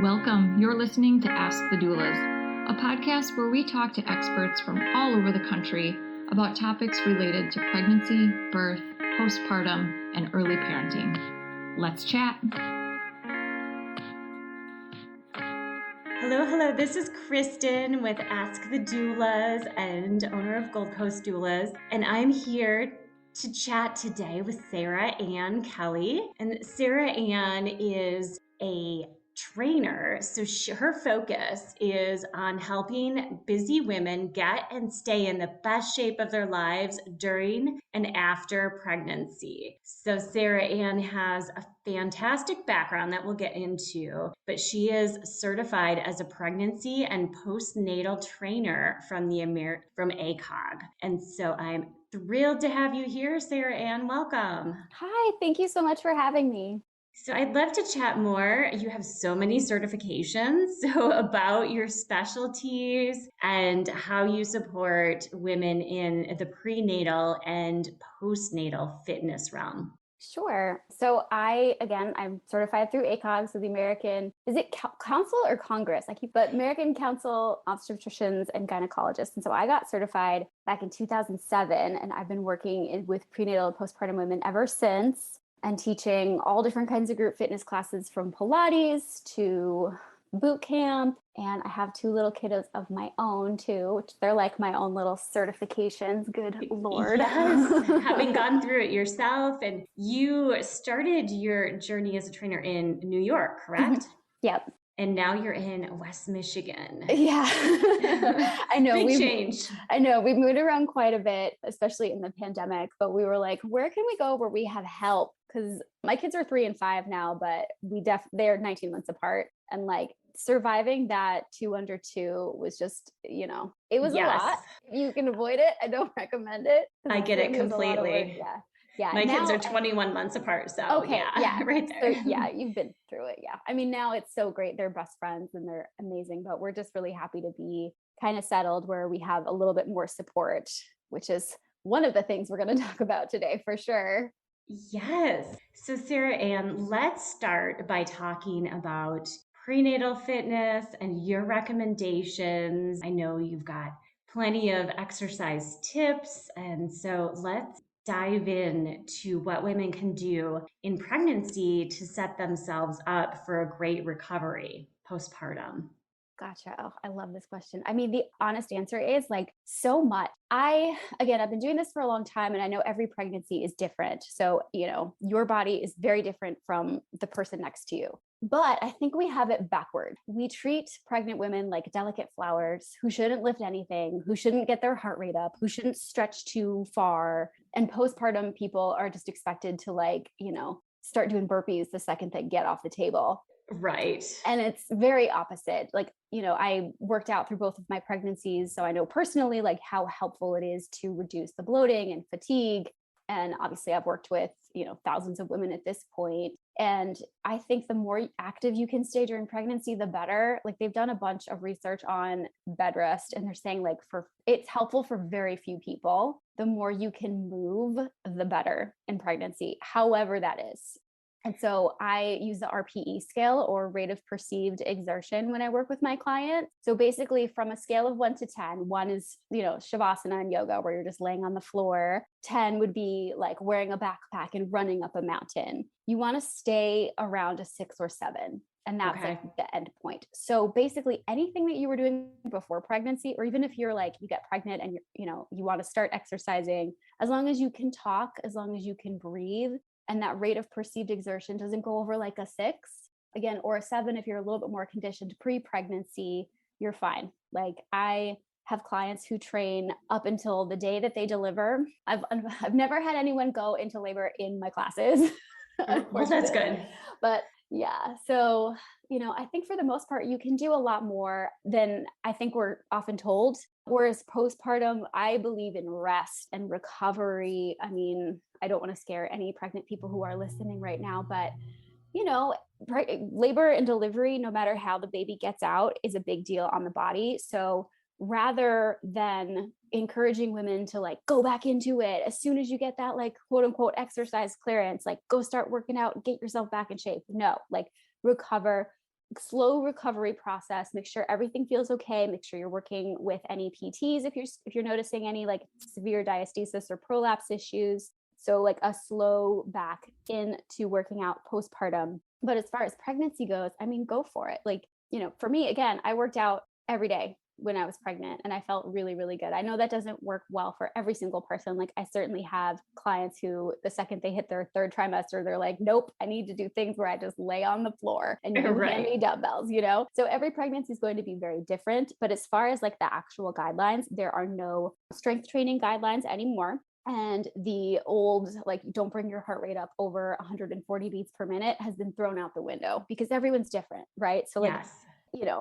Welcome. You're listening to Ask the Doulas, a podcast where we talk to experts from all over the country about topics related to pregnancy, birth, postpartum, and early parenting. Let's chat. Hello. This is Kristin with Ask the Doulas and owner of Gold Coast Doulas. And I'm here to chat today with Sarah Ann Kelly. And Sarah Ann is a trainer. So her focus is on helping busy women get and stay in the best shape of their lives during and after pregnancy. So Sarah Ann has a fantastic background that we'll get into, but she is certified as a pregnancy and postnatal trainer from ACOG. And so I'm thrilled to have you here, Sarah Ann. Welcome. Hi, thank you so much for having me. So I'd love to chat more. You have so many certifications, so about your specialties and how you support women in the prenatal and postnatal fitness realm. Sure. So I'm certified through ACOG, so the American, is it Council or Congress? But American Council of Obstetricians and Gynecologists. And so I got certified back in 2007, and I've been working with prenatal and postpartum women ever since, and teaching all different kinds of group fitness classes from Pilates to boot camp. And I have two little kiddos of my own too, which they're like my own little certifications. Good Lord. Yes, having gone through it yourself. And you started your journey as a trainer in New York, correct? Yep. And now you're in West Michigan. Yeah. I know. Big change. I know. We've moved around quite a bit, especially in the pandemic, but we were like, where can we go where we have help? Because my kids are 3 and 5 now, but they're 19 months apart. And like surviving that 2 under 2 was just, it was a lot. You can avoid it. I don't recommend it. I get it completely. Yeah. My kids are 21 months apart. So okay, yeah, right there. So, yeah, you've been through it. Yeah. I mean, now it's so great. They're best friends and they're amazing, but we're just really happy to be kind of settled where we have a little bit more support, which is one of the things we're going to talk about today for sure. Yes. So Sarah Ann, let's start by talking about prenatal fitness and your recommendations. I know you've got plenty of exercise tips. And so let's dive in to what women can do in pregnancy to set themselves up for a great recovery postpartum. Gotcha. Oh, I love this question. I mean, the honest answer is like so much. I've been doing this for a long time and I know every pregnancy is different. So, your body is very different from the person next to you. But I think we have it backward. We treat pregnant women like delicate flowers who shouldn't lift anything, who shouldn't get their heart rate up, who shouldn't stretch too far. And postpartum people are just expected to start doing burpees the second they get off the table. Right. And it's very opposite. I worked out through both of my pregnancies. So I know personally, how helpful it is to reduce the bloating and fatigue. And obviously I've worked with, thousands of women at this point. And I think the more active you can stay during pregnancy, the better. They've done a bunch of research on bed rest and they're saying it's helpful for very few people. The more you can move, the better in pregnancy, however that is. And so I use the RPE scale, or rate of perceived exertion, when I work with my clients. So basically from a scale of 1 to 10, 1 is, Shavasana and yoga, where you're just laying on the floor. 10 would be like wearing a backpack and running up a mountain. You want to stay around a 6 or 7. And that's the end point. So basically anything that you were doing before pregnancy, or even if you're you get pregnant and you want to start exercising, as long as you can talk, as long as you can breathe, and that rate of perceived exertion doesn't go over a 6, again, or a 7, if you're a little bit more conditioned pre-pregnancy, you're fine. I have clients who train up until the day that they deliver. I've never had anyone go into labor in my classes. Well, that's good. But yeah, so, I think for the most part, you can do a lot more than I think we're often told. Whereas postpartum, I believe in rest and recovery. I mean, I don't want to scare any pregnant people who are listening right now, but labor and delivery, no matter how the baby gets out, is a big deal on the body. So rather than encouraging women to go back into it as soon as you get that quote unquote exercise clearance, go start working out and get yourself back in shape. No, recover, slow recovery process. Make sure everything feels okay. Make sure you're working with any PTs if you're noticing any like severe diastasis or prolapse issues. So like a slow back into working out postpartum. But as far as pregnancy goes, I mean, go for it. Like, for me, again, I worked out every day when I was pregnant and I felt really, really good. I know that doesn't work well for every single person. Like I certainly have clients who the second they hit their third trimester, they're like, nope, I need to do things where I just lay on the floor and do hand me dumbbells, So every pregnancy is going to be very different. But as far as like the actual guidelines, there are no strength training guidelines anymore. And the old, like, don't bring your heart rate up over 140 beats per minute has been thrown out the window because everyone's different, right? So like, Yes.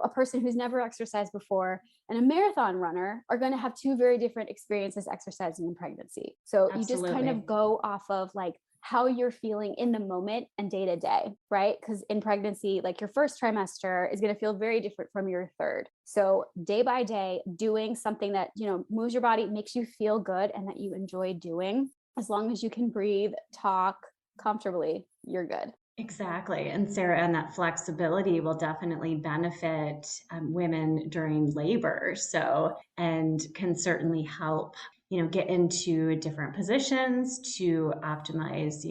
A person who's never exercised before and a marathon runner are going to have two very different experiences exercising in pregnancy. So Absolutely. You just kind of go off of like how you're feeling in the moment and day to day, right? Because in pregnancy, like your first trimester is going to feel very different from your third. So day by day, doing something that, moves your body, makes you feel good and that you enjoy doing, as long as you can breathe, talk comfortably, you're good. Exactly. And Sarah, and that flexibility will definitely benefit women during labor. So, and can certainly help, get into different positions to optimize,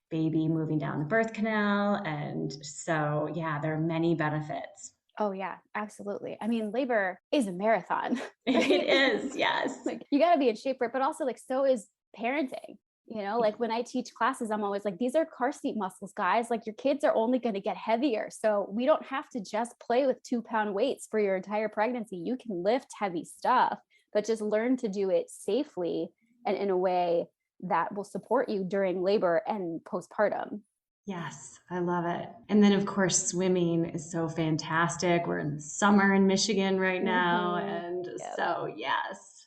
baby moving down the birth canal. And so, yeah, there are many benefits. Oh yeah, absolutely. I mean, labor is a marathon. Right? It is. Yes. Like you got to be in shape for it, but also like so is parenting. Like when I teach classes, I'm always like, these are car seat muscles, guys. Like your kids are only going to get heavier. So we don't have to just play with 2-pound weights for your entire pregnancy. You can lift heavy stuff, but just learn to do it safely and in a way that will support you during labor and postpartum. Yes, I love it. And then, of course, swimming is so fantastic. We're in summer in Michigan right now. And so, yes.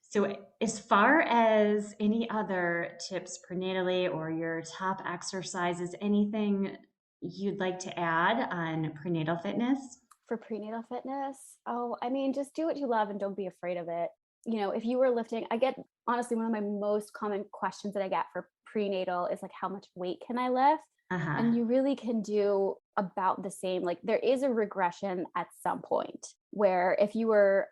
So, as far as any other tips prenatally or your top exercises, anything you'd like to add on prenatal fitness? For prenatal fitness, I mean, just do what you love and don't be afraid of it. If you were lifting, I get honestly one of my most common questions that I get for prenatal is like, how much weight can I lift? And you really can do about the same. Like there is a regression at some point where if you were,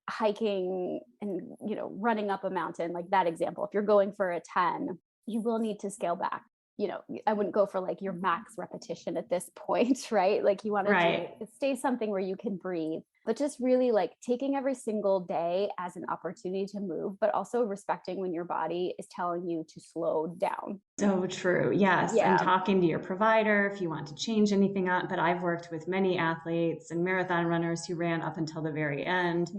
hiking and, running up a mountain, like that example, if you're going for a 10, you will need to scale back. I wouldn't go for like your max repetition at this point, right? Like you want to stay something where you can breathe, but just really like taking every single day as an opportunity to move, but also respecting when your body is telling you to slow down. So true. Yes. Yeah. And talking to your provider if you want to change anything up. But I've worked with many athletes and marathon runners who ran up until the very end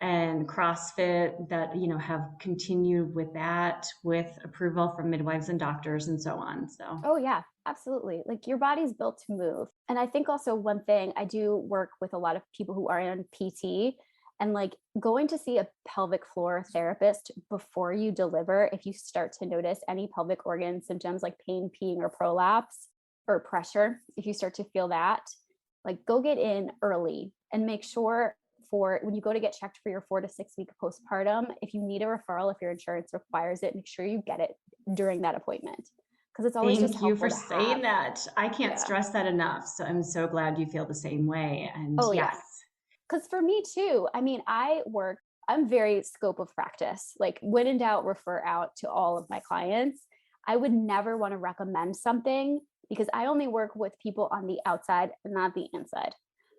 and CrossFit that, have continued with that with approval from midwives and doctors and so on. So, oh yeah, absolutely. Like your body's built to move. And I think also one thing, I do work with a lot of people who are in PT, and like going to see a pelvic floor therapist before you deliver, if you start to notice any pelvic organ symptoms like pain, peeing, or prolapse or pressure, if you start to feel that, like go get in early and make sure for when you go to get checked for your 4 to 6 week postpartum, if you need a referral, if your insurance requires it, make sure you get it during that appointment. Because it's always just helpful. Thank you for saying that. I can't stress that enough. So I'm so glad you feel the same way. And yes. Because for me too, I mean, I'm very scope of practice. Like when in doubt, refer out to all of my clients. I would never want to recommend something because I only work with people on the outside and not the inside.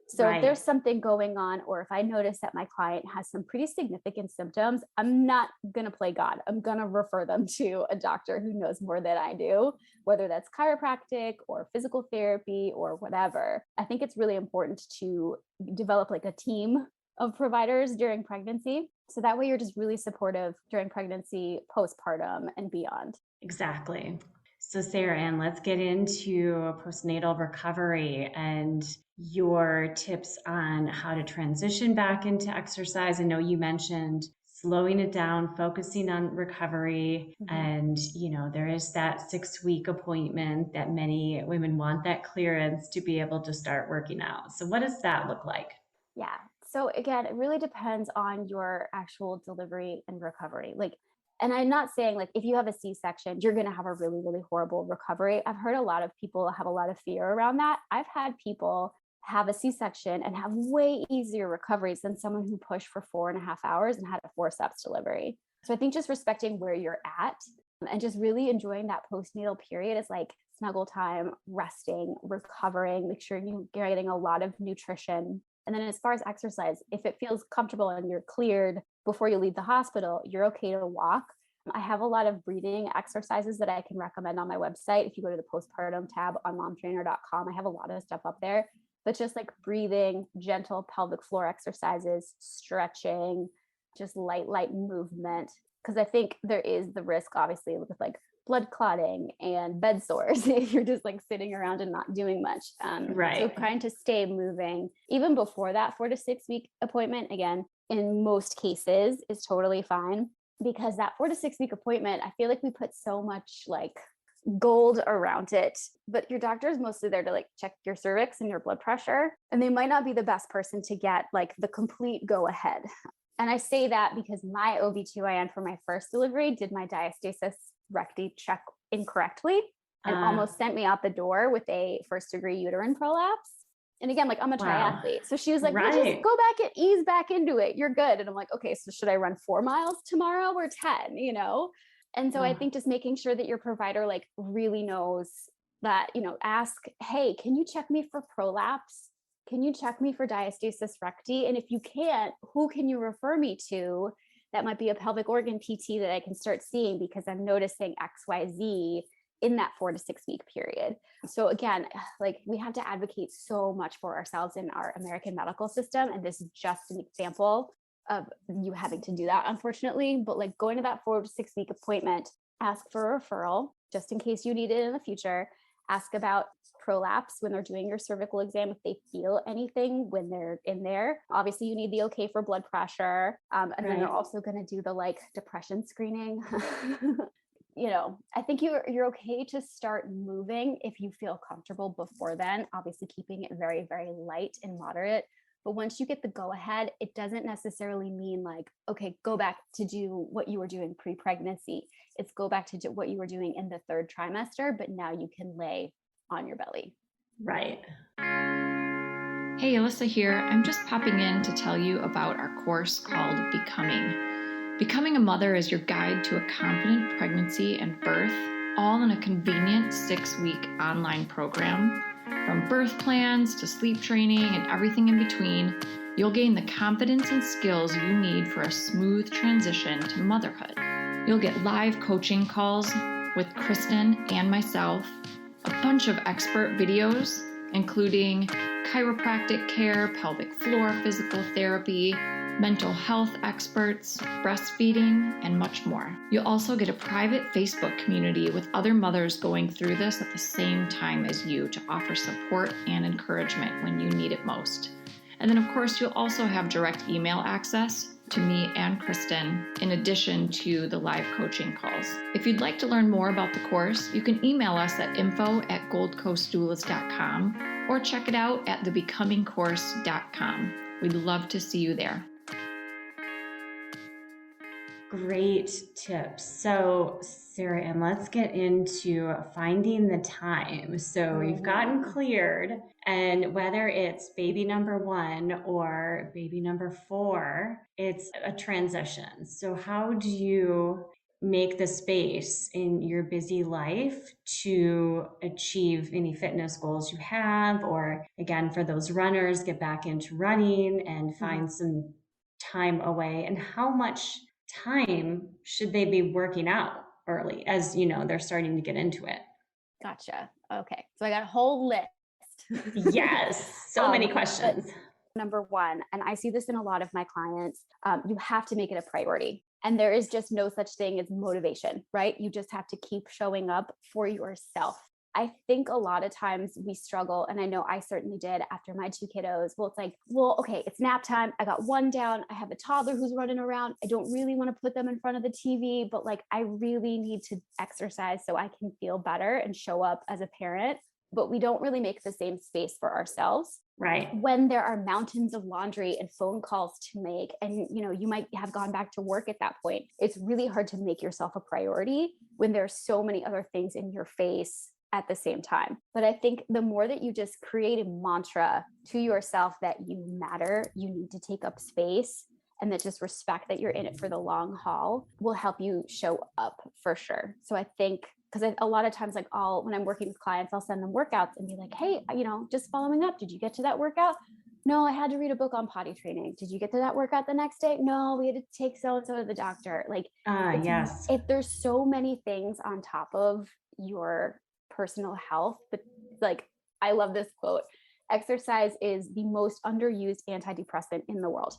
So if there's something going on, or if I notice that my client has some pretty significant symptoms, I'm not going to play God. I'm going to refer them to a doctor who knows more than I do, whether that's chiropractic or physical therapy or whatever. I think it's really important to develop like a team of providers during pregnancy. So that way you're just really supportive during pregnancy, postpartum, and beyond. Exactly. So Sarah Ann, let's get into postnatal recovery and your tips on how to transition back into exercise. I know you mentioned slowing it down, focusing on recovery. And, there is that 6-week appointment that many women want that clearance to be able to start working out. So what does that look like? Yeah. So again, it really depends on your actual delivery and recovery. And I'm not saying like if you have a C-section, you're going to have a really, really horrible recovery. I've heard a lot of people have a lot of fear around that. I've had people have a C-section and have way easier recoveries than someone who pushed for 4.5 hours and had a forceps delivery. So I think just respecting where you're at and just really enjoying that postnatal period is like snuggle time, resting, recovering, make sure you're getting a lot of nutrition. And then as far as exercise, if it feels comfortable and you're cleared before you leave the hospital, you're okay to walk. I have a lot of breathing exercises that I can recommend on my website. If you go to the postpartum tab on momtrainer.com, I have a lot of stuff up there, but just like breathing, gentle pelvic floor exercises, stretching, just light movement. Because I think there is the risk, obviously, with like blood clotting and bed sores if you're just like sitting around and not doing much. Right. So trying to stay moving even before that 4 to 6 week appointment, again, in most cases is totally fine, because that 4 to 6 week appointment, I feel like we put so much like gold around it, but your doctor is mostly there to like check your cervix and your blood pressure. And they might not be the best person to get like the complete go ahead. And I say that because my OB/GYN for my first delivery did my diastasis recti check incorrectly and almost sent me out the door with a 1st-degree uterine prolapse. And again, like I'm a triathlete. So she was like, well, just go back and ease back into it. You're good. And I'm like, okay, so should I run 4 miles tomorrow or 10, you know? And so I think just making sure that your provider like really knows that, you know, ask, hey, can you check me for prolapse? Can you check me for diastasis recti? And if you can't, who can you refer me to that might be a pelvic organ PT that I can start seeing because I'm noticing XYZ in that 4 to 6 week period. So again, like we have to advocate so much for ourselves in our American medical system. And this is just an example of you having to do that, unfortunately. But like going to that 4 to 6 week appointment, ask for a referral just in case you need it in the future. Ask about prolapse when they're doing your cervical exam, if they feel anything when they're in there. Obviously, you need the okay for blood pressure. And then they're also going to do the like depression screening. You know, I think you're okay to start moving if you feel comfortable before then, obviously keeping it very, very light and moderate. But once you get the go ahead, it doesn't necessarily mean like, okay, go back to do what you were doing pre-pregnancy. It's go back to do what you were doing in the 3rd trimester, but now you can lay on your belly. Right. Hey, Alyssa here. I'm just popping in to tell you about our course called Becoming. Becoming a Mother is your guide to a confident pregnancy and birth, all in a convenient 6-week online program. From birth plans to sleep training and everything in between, you'll gain the confidence and skills you need for a smooth transition to motherhood. You'll get live coaching calls with Kristin and myself, a bunch of expert videos, including chiropractic care, pelvic floor physical therapy, mental health experts, breastfeeding, and much more. You'll also get a private Facebook community with other mothers going through this at the same time as you to offer support and encouragement when you need it most. And then, of course, you'll also have direct email access to me and Kristin, in addition to the live coaching calls. If you'd like to learn more about the course, you can email us at info@goldcoastdoulas.com or check it out at thebecomingcourse.com. We'd love to see you there. Great tips. So, Sarah, and let's get into finding the time. So you've gotten cleared, and whether it's baby number 1 or baby number 4, it's a transition. So how do you make the space in your busy life to achieve any fitness goals you have, or again, for those runners, get back into running and find some time away? And how much time should they be working out early, as you know, they're starting to get into it? Gotcha. Okay. So I got a whole list. Yes. So many questions. Number 1, and I see this in a lot of my clients, you have to make it a priority. And there is just no such thing as motivation, right? You just have to keep showing up for yourself. I think a lot of times we struggle, and I know I certainly did after my 2 kiddos. Well, it's like, well, okay, it's nap time. I got 1 down. I have a toddler who's running around. I don't really want to put them in front of the TV, but like, I really need to exercise so I can feel better and show up as a parent. But we don't really make the same space for ourselves. Right. When there are mountains of laundry and phone calls to make, and you know, you might have gone back to work at that point, it's really hard to make yourself a priority when there's so many other things in your face at the same time. But I think the more that you just create a mantra to yourself that you matter, you need to take up space, and that just respect that you're in it for the long haul will help you show up for sure. So I think, because a lot of times, like when I'm working with clients, I'll send them workouts and be like, hey, just following up. Did you get to that workout? No, I had to read a book on potty training. Did you get to that workout the next day? No, we had to take so-and-so to the doctor. Like, yes. if there's so many things on top of your personal health, but like, I love this quote: exercise is the most underused antidepressant in the world.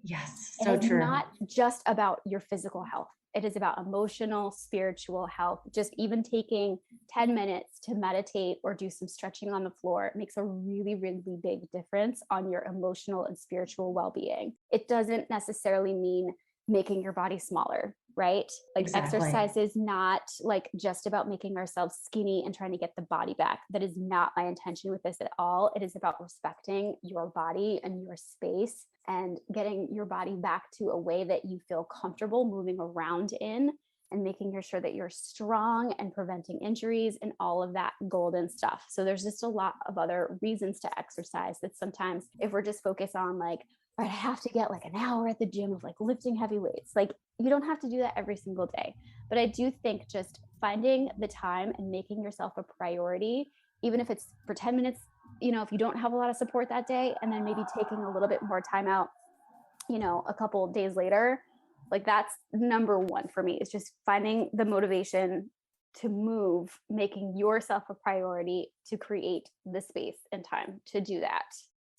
Yes, so true. It's not just about your physical health. It is about emotional, spiritual health. Just even taking 10 minutes to meditate or do some stretching on the floor makes a really, really big difference on your emotional and spiritual well-being. It doesn't necessarily mean making your body smaller, right? Like, Exactly. exercise is not like just about making ourselves skinny and trying to get the body back. That is not my intention with this at all. It is about respecting your body and your space and getting your body back to a way that you feel comfortable moving around in, and making sure that you're strong and preventing injuries and all of that golden stuff. So there's just a lot of other reasons to exercise that sometimes, if we're just focused on like, all right, I have to get like an hour at the gym of like lifting heavy weights, like you don't have to do that every single day. But I do think just finding the time and making yourself a priority, even if it's for 10 minutes, if you don't have a lot of support that day, and then maybe taking a little bit more time out, a couple of days later, like that's number one for me, is just finding the motivation to move, making yourself a priority to create the space and time to do that.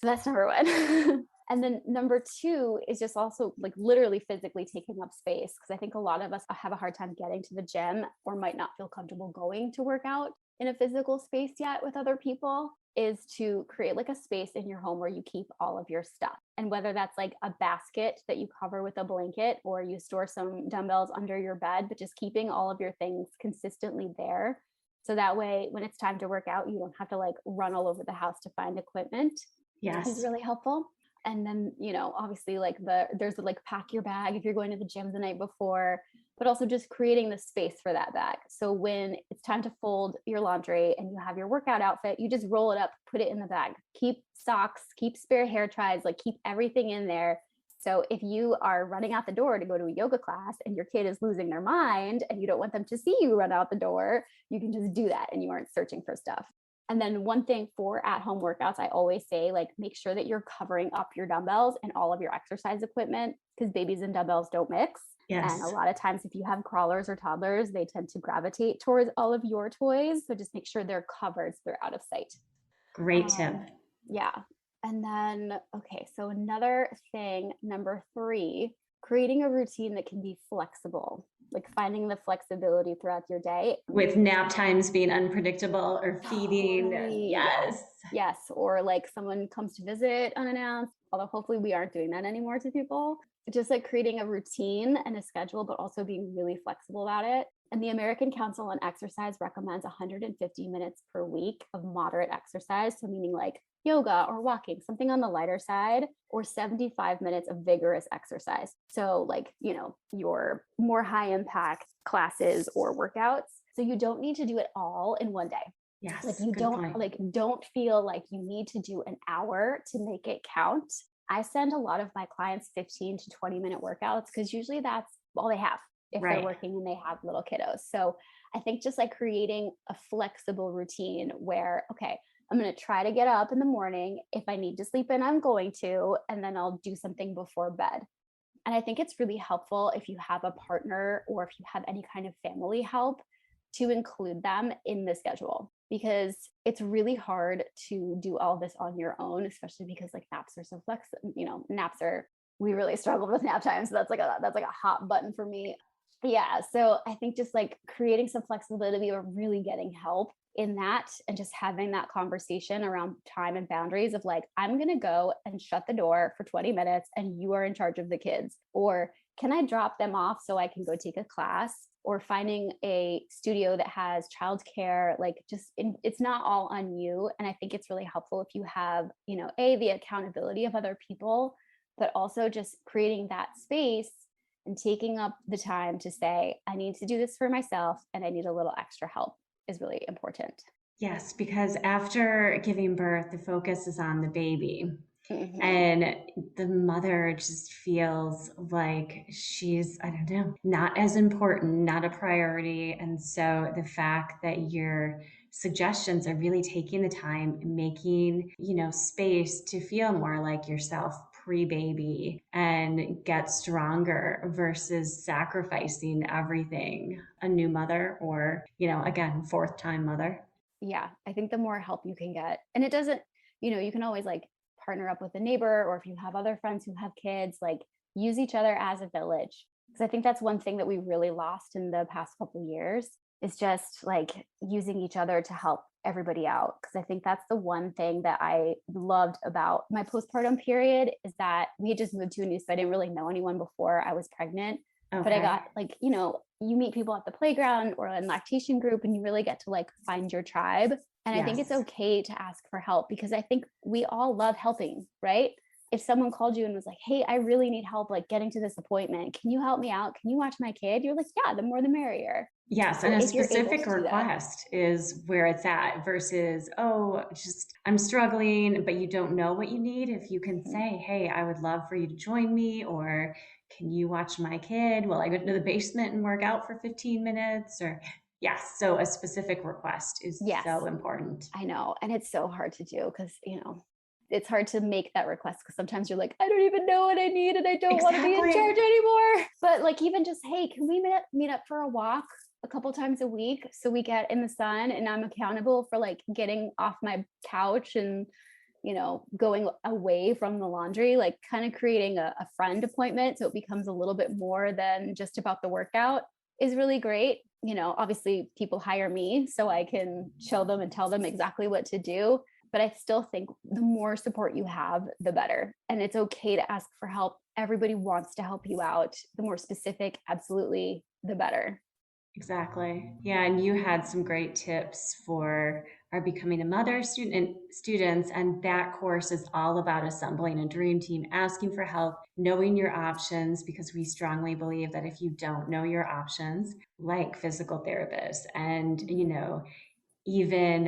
So that's number one. And then number two is just also like literally physically taking up space. Because I think a lot of us have a hard time getting to the gym, or might not feel comfortable going to work out in a physical space yet with other people, is to create like a space in your home where you keep all of your stuff. And whether that's like a basket that you cover with a blanket, or you store some dumbbells under your bed, but just keeping all of your things consistently there. So that way, when it's time to work out, you don't have to like run all over the house to find equipment. Yes. Is really helpful. And then, obviously like there's like pack your bag if you're going to the gym the night before, but also just creating the space for that bag. So when it's time to fold your laundry and you have your workout outfit, you just roll it up, put it in the bag, keep socks, keep spare hair ties, like keep everything in there. So if you are running out the door to go to a yoga class and your kid is losing their mind and you don't want them to see you run out the door, you can just do that and you aren't searching for stuff. And then one thing for at-home workouts, I always say, like, make sure that you're covering up your dumbbells and all of your exercise equipment, because babies and dumbbells don't mix. Yes. And a lot of times if you have crawlers or toddlers, they tend to gravitate towards all of your toys. So just make sure they're covered so they're out of sight. Great tip. Yeah. And then, okay, so another thing, number 3, creating a routine that can be flexible, like finding the flexibility throughout your day. With nap times being unpredictable or feeding. Totally. Yes. Yes. Or like someone comes to visit unannounced, although hopefully we aren't doing that anymore to people. Just like creating a routine and a schedule, but also being really flexible about it. And the American Council on Exercise recommends 150 minutes per week of moderate exercise. So meaning like yoga or walking, something on the lighter side, or 75 minutes of vigorous exercise. So like, your more high impact classes or workouts. So you don't need to do it all in one day. Yes. Like you don't feel like you need to do an hour to make it count. I send a lot of my clients 15 to 20 minute workouts, because usually that's all they have if they're working and they have little kiddos. So I think just like creating a flexible routine where, okay, I'm going to try to get up in the morning. If I need to sleep in, I'm going to, and then I'll do something before bed. And I think it's really helpful if you have a partner or if you have any kind of family help to include them in the schedule, because it's really hard to do all this on your own, especially because like naps are so flexible, we really struggle with nap time. So that's like a hot button for me. Yeah. So I think just like creating some flexibility or really getting help in that, and just having that conversation around time and boundaries of like, I'm going to go and shut the door for 20 minutes and you are in charge of the kids, or can I drop them off so I can go take a class, or finding a studio that has childcare, like it's not all on you. And I think it's really helpful if you have, the accountability of other people, but also just creating that space and taking up the time to say, I need to do this for myself and I need a little extra help. is really important. Yes, because after giving birth, the focus is on the baby. Mm-hmm. And the mother just feels like she's, I don't know, not as important, not a priority. And so the fact that your suggestions are really taking the time, making, space to feel more like yourself pre-baby and get stronger versus sacrificing everything, a new mother or, again, fourth time mother. Yeah, I think the more help you can get, and it doesn't, you can always like partner up with a neighbor, or if you have other friends who have kids, like use each other as a village. Because I think that's one thing that we really lost in the past couple of years is just like using each other to help everybody out. Because I think that's the one thing that I loved about my postpartum period is that we had just moved to a new, so I didn't really know anyone before I was pregnant. Okay. But I got like, you meet people at the playground or in lactation group and you really get to like find your tribe. And I think it's okay to ask for help because I think we all love helping, right? If someone called you and was like, hey, I really need help like getting to this appointment. Can you help me out? Can you watch my kid? You're like, yeah, the more the merrier. Yes, and a specific request is where it's at versus, just I'm struggling, but you don't know what you need. If you can say, hey, I would love for you to join me, or can you watch my kid while I go to the basement and work out for 15 minutes? Or yes, so a specific request is so important. I know, and it's so hard to do because, it's hard to make that request because sometimes you're like, I don't even know what I need and I don't want to be in charge anymore. But like even just, hey, can we meet up for a walk a couple times a week so we get in the sun and I'm accountable for like getting off my couch and, going away from the laundry, like kind of creating a friend appointment so it becomes a little bit more than just about the workout is really great. Obviously people hire me so I can show them and tell them exactly what to do. But I still think the more support you have, the better. And it's okay to ask for help. Everybody wants to help you out. The more specific, absolutely, the better. Exactly. Yeah, and you had some great tips for our Becoming a Mother students, and that course is all about assembling a dream team, asking for help, knowing your options, because we strongly believe that if you don't know your options, like physical therapists and, even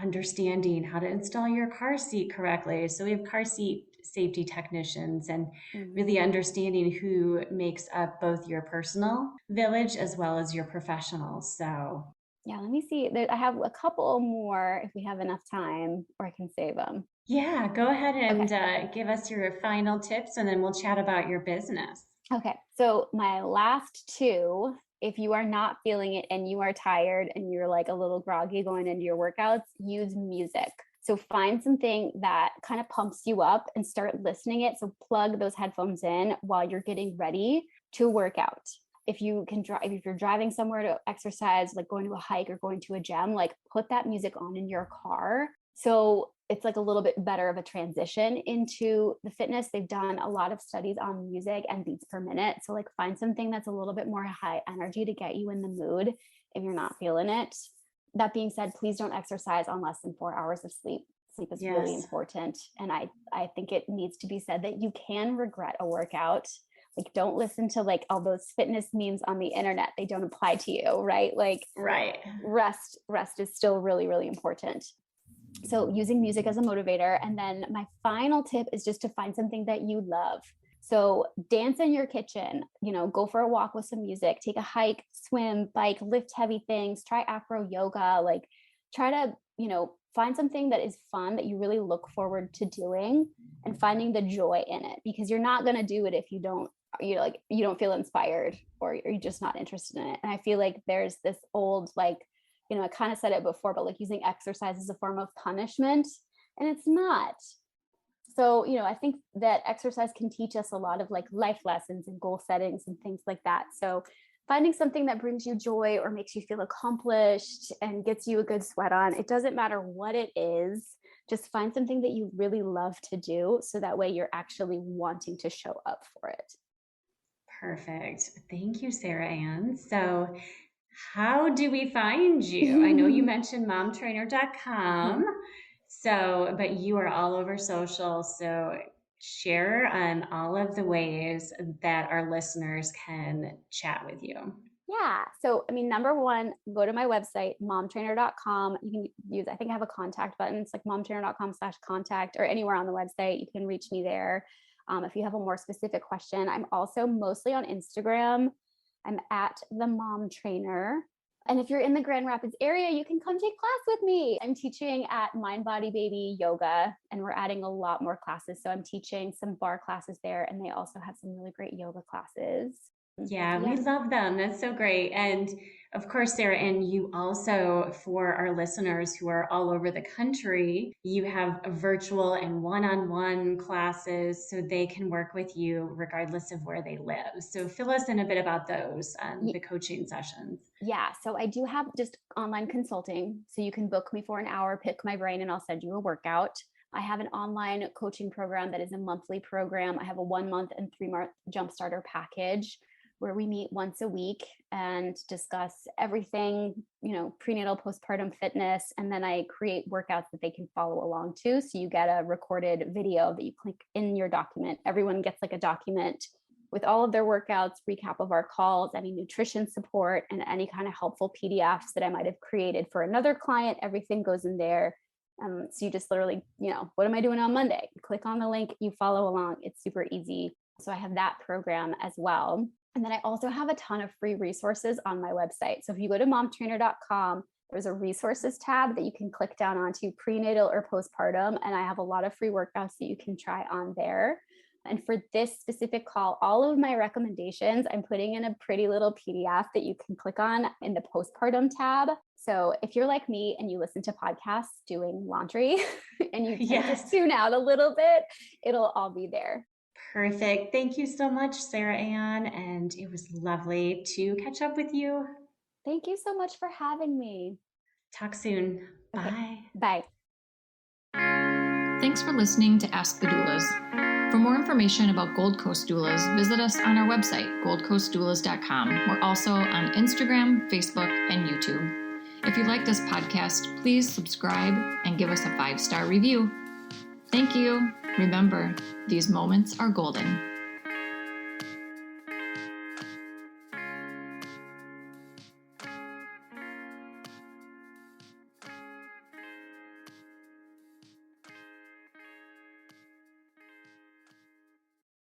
understanding how to install your car seat correctly. So we have car seat safety technicians and really understanding who makes up both your personal village as well as your professional. So yeah, let me see. I have a couple more if we have enough time, or I can save them. Yeah, go ahead and give us your final tips and then we'll chat about your business. Okay, so my last two, if you are not feeling it and you are tired and you're like a little groggy going into your workouts, use music. So find something that kind of pumps you up and start listening it. So plug those headphones in while you're getting ready to work out. If you can drive, if you're driving somewhere to exercise, like going to a hike or going to a gym, like put that music on in your car. So it's like a little bit better of a transition into the fitness. They've done a lot of studies on music and beats per minute. So like find something that's a little bit more high energy to get you in the mood if you're not feeling it. That being said, please don't exercise on less than 4 hours of sleep. Sleep is really important. And I think it needs to be said that you can regret a workout. Like don't listen to like all those fitness memes on the internet. They don't apply to you, right? Like rest is still really, really important. So using music as a motivator. And then my final tip is just to find something that you love. So dance in your kitchen, go for a walk with some music, take a hike, swim, bike, lift heavy things, try acro yoga, like try to, find something that is fun that you really look forward to doing and finding the joy in it, because you're not going to do it if you don't feel inspired or you're just not interested in it. And I feel like there's this old, like, I kind of said it before, but like using exercise as a form of punishment, and it's not. So, I think that exercise can teach us a lot of like life lessons and goal settings and things like that. So finding something that brings you joy or makes you feel accomplished and gets you a good sweat on, it doesn't matter what it is, just find something that you really love to do. So that way you're actually wanting to show up for it. Perfect. Thank you, Sarah Ann. So how do we find you? I know you mentioned momtrainer.com. So, but you are all over social. So share all of the ways that our listeners can chat with you. Yeah. So, I mean, number one, go to my website, momtrainer.com. You can use, I think I have a contact button. It's like momtrainer.com/contact, or anywhere on the website. You can reach me there. If you have a more specific question. I'm also mostly on Instagram. I'm at the Mom Trainer. And if you're in the Grand Rapids area, you can come take class with me. I'm teaching at Mind Body Baby Yoga, and we're adding a lot more classes. So I'm teaching some bar classes there, and they also have some really great yoga classes. Yeah, we love them. That's so great. And of course, Sarah, and you also, for our listeners who are all over the country, you have virtual and one-on-one classes so they can work with you regardless of where they live. So fill us in a bit about those, the coaching sessions. Yeah, so I do have just online consulting. So you can book me for an hour, pick my brain, and I'll send you a workout. I have an online coaching program that is a monthly program. I have a 1 month and 3 month Jumpstarter package where we meet once a week and discuss everything, prenatal, postpartum fitness. And then I create workouts that they can follow along to. So you get a recorded video that you click in your document. Everyone gets like a document with all of their workouts, recap of our calls, any nutrition support, and any kind of helpful PDFs that I might have created for another client. Everything goes in there. So you just literally, what am I doing on Monday? Click on the link, you follow along. It's super easy. So I have that program as well. And then I also have a ton of free resources on my website. So if you go to momtrainer.com, there's a resources tab that you can click down onto prenatal or postpartum. And I have a lot of free workouts that you can try on there. And for this specific call, all of my recommendations, I'm putting in a pretty little PDF that you can click on in the postpartum tab. So if you're like me and you listen to podcasts doing laundry and you tend to tune out a little bit, it'll all be there. Perfect. Thank you so much, Sarah Ann. And it was lovely to catch up with you. Thank you so much for having me. Talk soon. Okay. Bye. Bye. Thanks for listening to Ask the Doulas. For more information about Gold Coast Doulas, visit us on our website, goldcoastdoulas.com. We're also on Instagram, Facebook, and YouTube. If you like this podcast, please subscribe and give us a 5-star review. Thank you. Remember, these moments are golden.